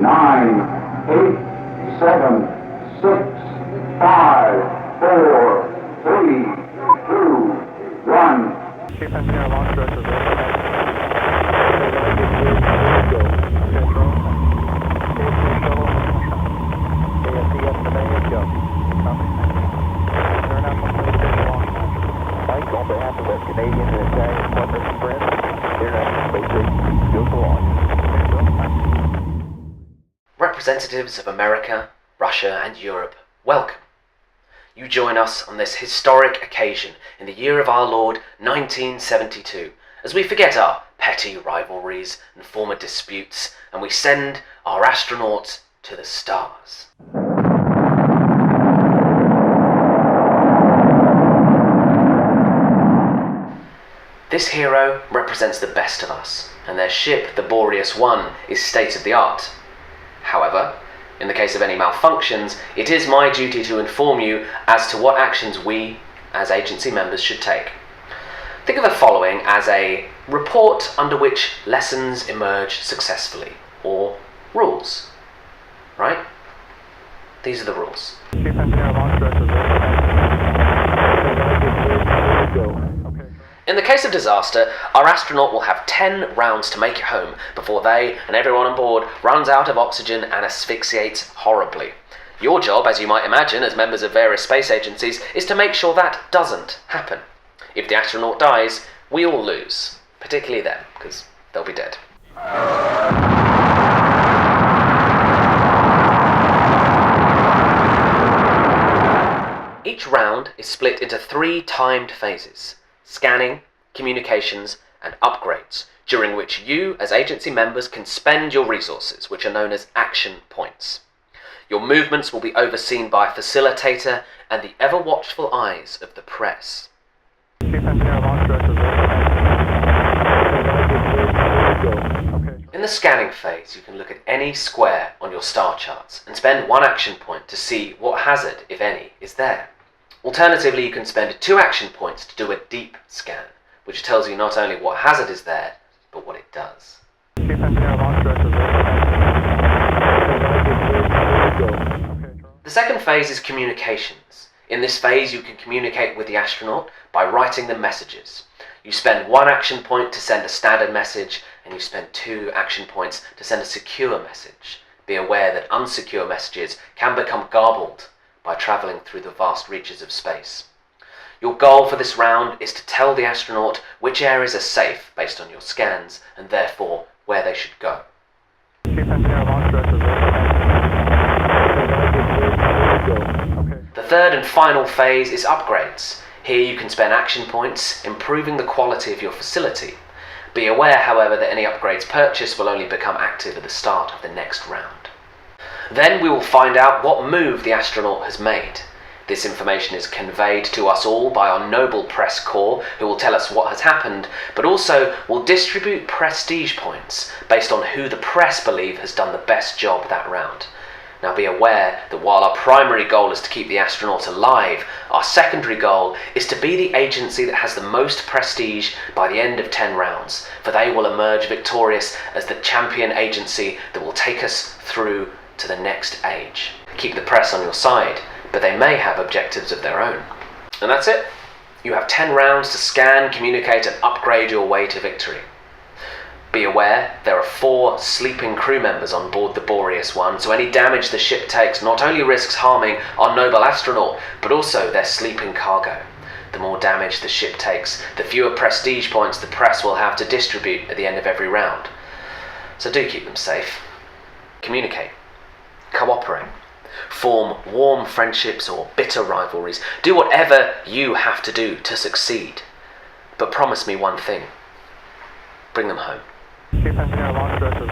9, 8, 7, 6, 5, 4, 3, 2, 1. Chief Engineer, launch director, on behalf of the Canadian and Italian partners and friends, International Space Station, go for launch. Representatives of America, Russia and Europe, welcome. You join us on this historic occasion in the year of our Lord 1972 as we forget our petty rivalries and former disputes and we send our astronauts to the stars. This hero represents the best of us, and their ship, the Boreas 1, is state-of-the-art. However, in the case of any malfunctions, it is my duty to inform you as to what actions we, as agency members, should take. Think of the following as a report under which lessons emerge successfully, or rules. Right? These are the rules. Chief Engineer, launch director, go. In the case of disaster, our astronaut will have 10 rounds to make it home before they and everyone on board runs out of oxygen and asphyxiates horribly. Your job, as you might imagine, as members of various space agencies, is to make sure that doesn't happen. If the astronaut dies, we all lose, particularly them, because they'll be dead. Each round is split into 3 timed phases: scanning, communications, and upgrades, during which you, as agency members, can spend your resources, which are known as action points. Your movements will be overseen by a facilitator and the ever-watchful eyes of the press. Chief Engineer, launch director, In the scanning phase, you can look at any square on your star charts and spend 1 action point to see what hazard, if any, is there. Alternatively, you can spend 2 action points to do a deep scan, which tells you not only what hazard is there, but what it does. Chief Engineer, launch director, The second phase is communications. In this phase, you can communicate with the astronaut by writing them messages. You spend 1 action point to send a standard message, and you spend 2 action points to send a secure message. Be aware that unsecure messages can become garbled by travelling through the vast reaches of space. Your goal for this round is to tell the astronaut which areas are safe based on your scans, and therefore where they should go. Chief Engineer, launch director, The third and final phase is upgrades. Here you can spend action points improving the quality of your facility. Be aware, however, that any upgrades purchased will only become active at the start of the next round. Then we will find out what move the astronaut has made. This information is conveyed to us all by our noble press corps, who will tell us what has happened, but also will distribute prestige points based on who the press believe has done the best job that round. Now be aware that while our primary goal is to keep the astronaut alive, our secondary goal is to be the agency that has the most prestige by the end of 10 rounds, for they will emerge victorious as the champion agency that will take us through to the next age. Keep the press on your side, but they may have objectives of their own. And that's it. You have 10 rounds to scan, communicate, and upgrade your way to victory. Be aware, there are 4 sleeping crew members on board the Boreas 1, so any damage the ship takes not only risks harming our noble astronaut, but also their sleeping cargo. The more damage the ship takes, the fewer prestige points the press will have to distribute at the end of every round. So do keep them safe. Communicate. Cooperate. Form warm friendships or bitter rivalries. Do whatever you have to do to succeed. But promise me one thing. Bring them home. Chief Engineer, launch director,